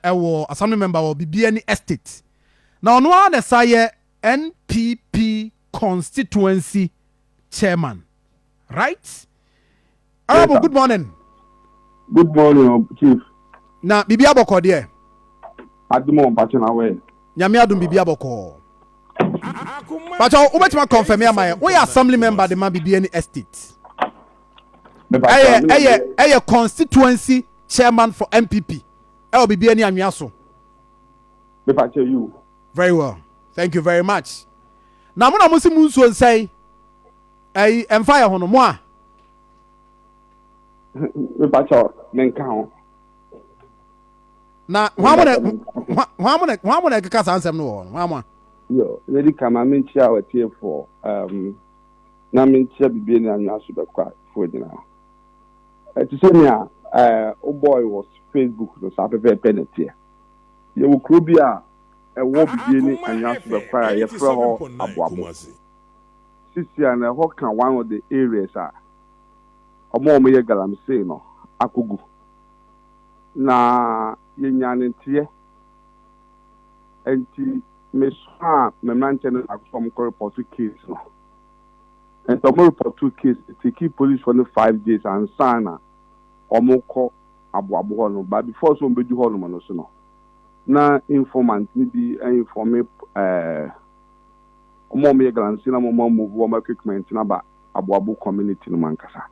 ewo assembly member wo Bibiani estate. Now no one say NPP constituency chairman. Right? Arabo, good morning. Good morning, Chief. Na Bibi Aboko there. Adumo mpacho na we. Nyame adum Bibi Aboko. But you better confirm me my we assembly member the man Bibiani estate. Eye constituency chairman for MPP. Bibiani-Anhwiaso. You. Very well. Thank you very much. Now muna musi munso say empire hono mo a. Na hwamona kaka sansem no hwamwa. Yo, ready kama menchia wetie for na menchia Bibiani-Anhwiaso-Bekwai for dina. To say me boy was Facebook no sa pepe penalty. You will krobia wo Bibiani-Anhwiaso-Bekwai ye fra ho aboabo. Sisi and ho kan one of the areas omo ye Galamsey no akogu. Na ye nyanentie enti me so me manchen akom ko report case no. And to report two case to keep police for 5 days and sana omoko aboabo no but before so mbedu ho no so no na informant ni bi informe omo me Galamsey na mo move wo equipment na ba aboabo community no mankasa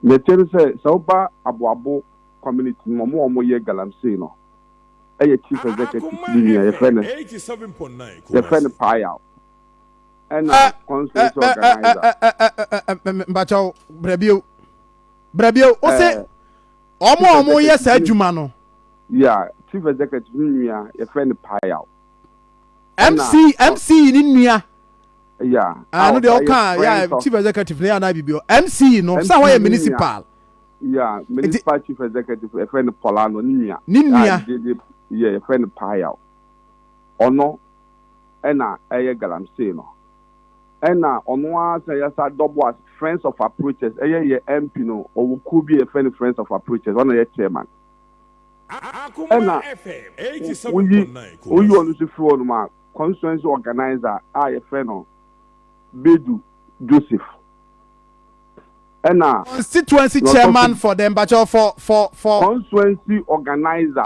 me tell say so ba aboabo community mo mo ye Galamsey no chief executive ni ya friend 87.9 your friend pay out and conference organizer mbacho brabio o say omo ye sa adwuma no yeah chief executive ni ya your friend pay out MC ni nua yeah no de oka yeah chief executive na na bibio MC no say why municipal yeah municipal chief executive your friend Polano ni nua yeah your friend pay out ono ena Galamsey no ena ono asa ya sa double as friends of approaches ye MP no o could be a friends of approaches one ye chairman Akoma FM 87.9 we want to see one ma constituency organizer your friend no Bedu Joseph ena constituency chairman for them but for constituency organizer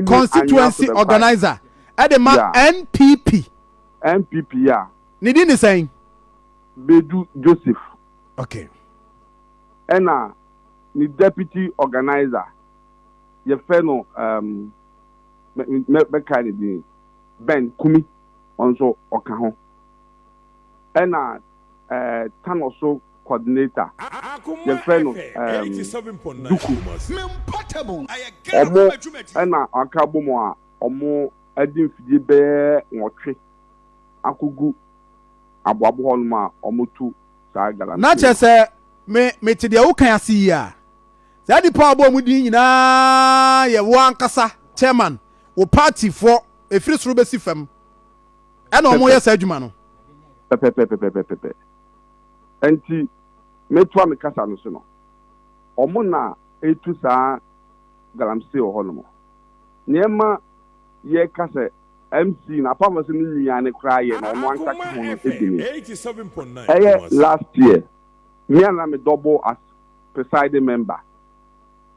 constituency organizer Edema NPP yeah Nidini saying Bedu Joseph. Okay. Ena ni deputy organizer. Ye feno me kind di Ben Kumi onso okaho. Ena Tanoso coordinator. Ye feno 87.9 Omo ena akabo mo a omo adin fidie be nwotwe akogu aboabo holma omotu sa Galamsey na che se me te de wo kan ase yi a za di pa abo mu din nyina ye wo ankasa chairman wo party for efiri soro besi fam e na omo ye sa adwuma no pepe enti metu am kasa no so no omo na etu sa Galamsey ho no mo niema ye kasa MC na pharmacy ni nyane kra ye na no anka ho no edini 87.9 last year me and me double as presiding member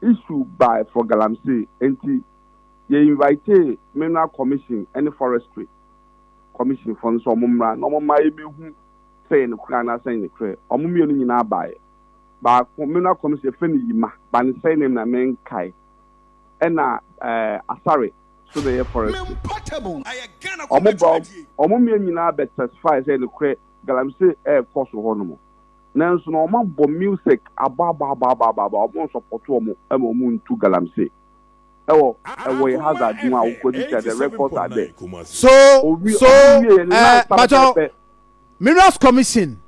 issued by for Galamsey enti ye invite mineral commission and forestry commission for so momra no mama e behu say ne kra na say ne kra omumie no nyina bae ba mineral commission fe ne yima ba ne say ne na men kai ena asare so the forest omo me nyina be testify say the kre Galamsey course ho no mo nanso no omo bo music aba omo support omo ntu Galamsey ewo e hazard mu a wo the records are there so Macho Minerals Commission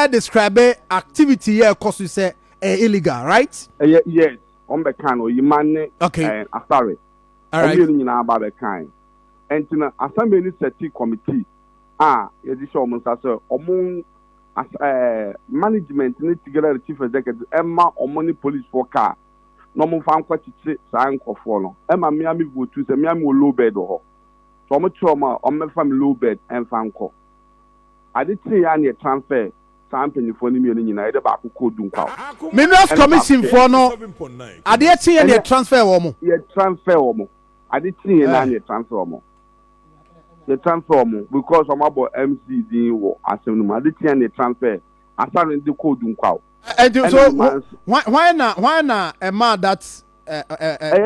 describe activity here cause say illegal right yes on be kan o yimane okay asare all right nyina aba be kan entina assembly seti committee ye di show mun say omo management ni together the chief executive emma omo ni police for car no mo fa nkwa chichi saa nkofo no e ma me ami votu se me ami low bed ho so mo tro ma o me fa me low bed en fa nko ade tin ya na transfer saa mpanyifo ni mi nyina e de ba akoko dunkwa Minerals Commission for no ade tin ya na transfer wo mo ye transfer wo mo ade tin ya na transfer wo mo the transfer mo because I'm about MC din wo asem no ade tin ya na transfer asare ndi ko dunkwa so why na a man that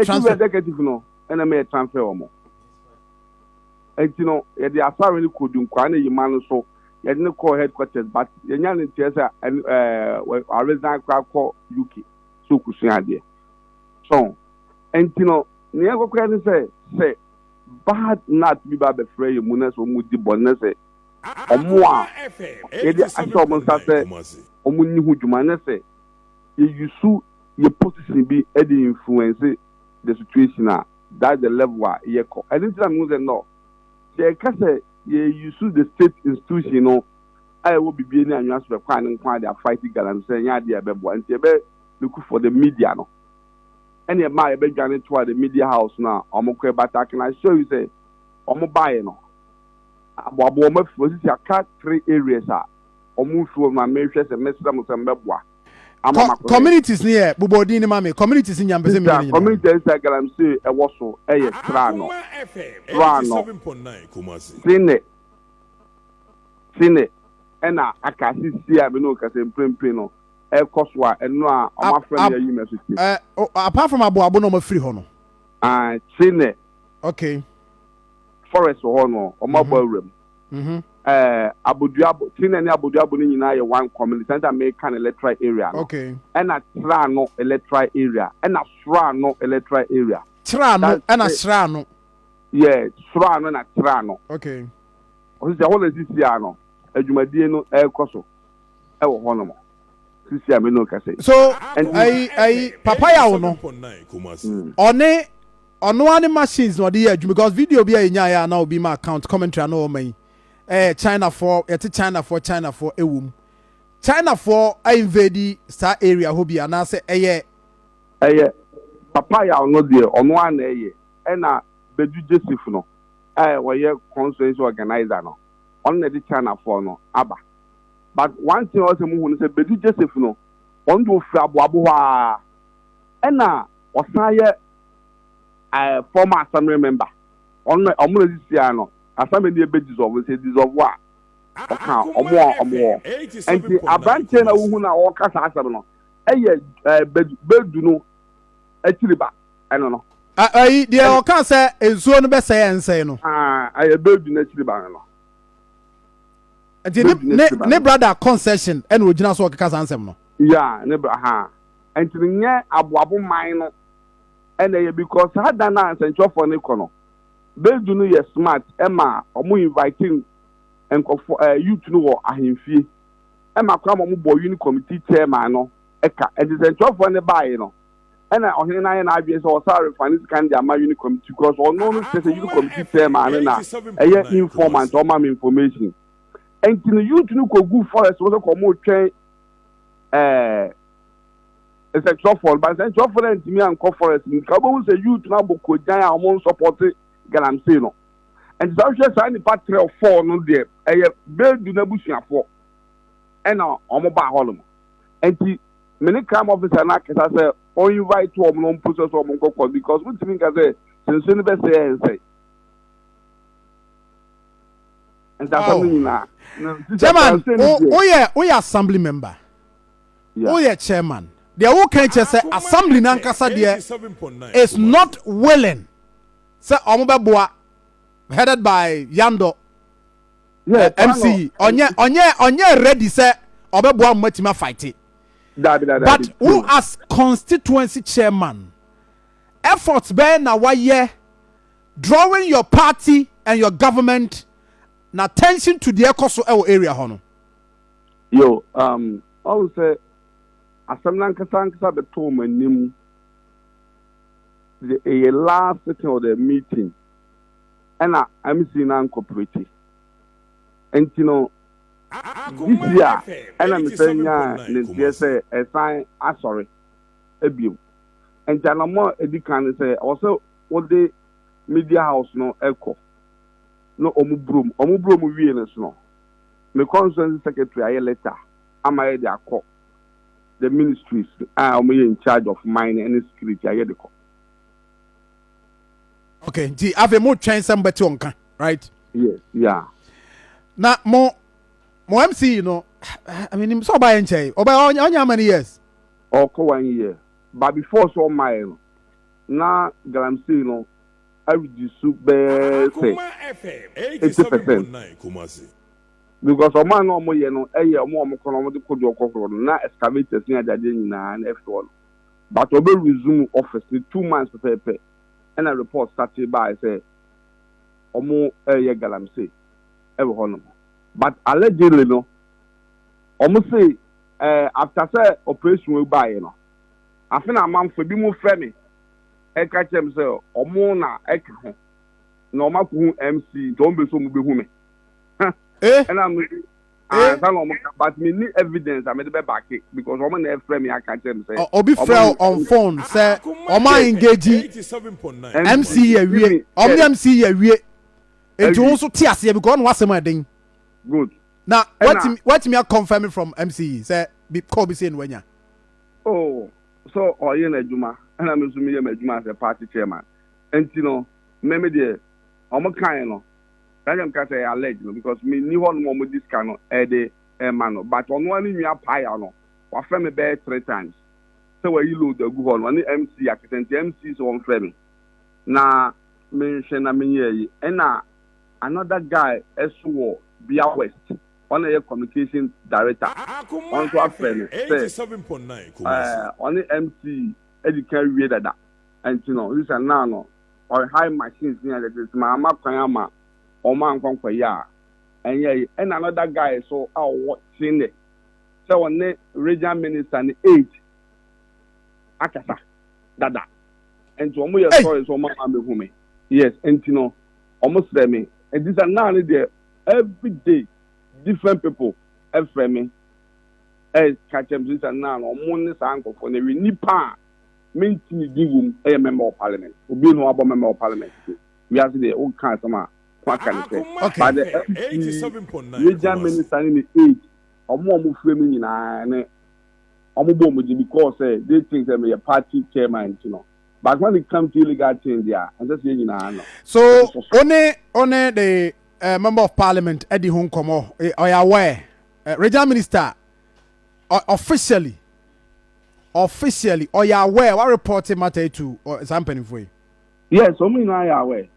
transfer executive no and me transfer omo no ye the asare ni kodun kwa na yima no so ye ne call headquarters but ye nya ne tiesa resign kwa UK so kusun ade so no ne akokwa ne say bad not be ba be frey mu na so mu di bonne say omo a ye the asho mo sa say omunni hu dwuma na say you use your position be any influence the situation that the level ye ko I didn't say no they can say you use the state institution no I will be Bibiani-Anhwiaso-Bekwai and kwa they are fighting Galamsey nya dey bebo and they be look for the media no any ma be journey to the media house now omokwe back and I show you say omo buy no abo omo for aka 3 areas omufu ma mehwe se mesra musambeboa communities near bubodi ni mame communities in Nyambese me ni communities Galamsey e woso eye trano sine ena akasi sia me no kase mprempre no e koso a eno a omafra ya university apart from abo no mafiri ho no sine okay forest ho no omabo awrem Abuduabo, Tinani Abuduabo ni nyina ye one community center American electoral area. Okay. And a Trano electoral area. And a Srano electoral area. Trano and a Srano. Yeah, Srano and a Trano. Okay. Who's the whole Siciano? A Jumadino El Coso. El Honomo. Siciano no Case. So I papaya no. On one machines no the edge because video be a nya now be my account commentary no me. China for China for ewum China for invade star area hobi anase papaya no there on one na bedu Joseph no we conference organizer no on the China for no aba but one thing also mu hu say bedu Joseph no on do fra aboabo ha na osan former assembly member on omo no asame dey be dissolve say dissolve wa oka omo enti abranche na wu na o kasa asem no bedu no akiriba eno no dey o kan say ensuo no be say ensay no bedu na akiriba no enti ne brother concession eno ogina so kasa ansem no yeah ne enti nye aboabo man no ene because hada na ansentro for ne kono bedu no ye smart ema omo inviting enkofo youth no wo ahemfie ema kwa mo bo uni committee chairman no eka edisentro for ne bae no ena ohene na ye na adwe so sorry finance kan dia ma uni committee because ono no say uni committee chairman na eye informant o ma information enti no youth no ko gu forest wo ko mo twen essential for but essential for enti mi an ko forest nka bo say youth na bo ko jan a mo support Galamsey no and so just any patri of 4 no there bedu na busuafo e na omo ba holom enti many crime officer na kesa say on invite to omo no process omo nkoko because we think say since no be say and that's something na chairman we assembly member we chairman there who can say assembly na nkasa there is not willing. Say Omobeboa, headed by Yando, MC. Onye ready say Omobeboa Matima fight it. But who as constituency chairman, efforts be na waye drawing your party and your government na attention to the Ekoso area hono. Yo, I would say Asamlan Kasankasa the Tom and Nim. The last sitting of the meeting, and I'm seeing uncooperative. And you know, this year, and I'm saying, yes, a sign, sorry, a view. and Janamo Edikan say also what the media house no echo. No omubrum we in no. My constituency secretary I letter. Am I the call? The ministries are in charge of mining and security. I hear the call. Okay, G, have a more chance somebody on, right? Yes, yeah. Now more MC, you know. I mean, so by and say, or by on how many years? Or 1 year. But before so mile, now Galamsey, you know, I reduce Akoma FM 80%. Because a man no more, you know, a year more economic could go na excavators near the Dina and F1. But we resume office in 2 months to pay. And a report started by say, Omo Galamsey, every one. But allegedly, no, almost say, after say operation will buy, you know. I think a man for be more friendly. I catch him say, Omo na eka. No matter MC, don't be so move human. And I'm but me need evidence. I made the back it because woman never friend me. I catch him say, Obi Frel on phone say, Oma engage MC a we, MC a we. And you also tears here because what's my thing. Good. Now, what me are confirming from MC say call me saying when ya. Oh, so you na Juma, and I'm assuming you Juma as a party chairman. And you know, maybe the kind no. That I'm say alleged because me ni one more with this kind of man. But on one in your pie no, or friend me bear 3 times. So where you load the good one MC accident MC is on friend. Na mention and another guy SWO Bia West. On a communication director, on to our friend, 87.9. On the MC, Eddie carry that, and you know, this and now, or high machines near that is Mama Kayama, or Man Conquaya, and yeah, and another guy so our watching it. So on the regional minister and 8 Akasa, Dada, and to Omo story so Mama Humi. Yes, and you know, almost me, and this and now there every day. Different people, me, catch them this and now, or money uncle for the nipa, maintain the a member of parliament, who be no member of parliament. We have the old customer, what can I say? Okay. But the 87.9 regional minister in the 8 or more framing in a because they think they may a party chairman, you know. But when it comes to illegal change, yeah, I'm just saying, so only the member of parliament Eddie Hunkomo, are you aware? Regional minister, officially, are you aware? What reporting matter to or something for you? Yes, I mean I aware.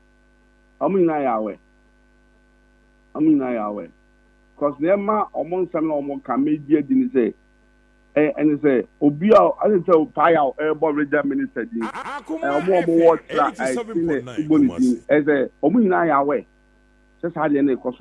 Because Nema among some more comedian didn't say, and say, Obia, I didn't tell Paya, airborne regional minister, and more what I seen as a Omina aware. Just had any cost.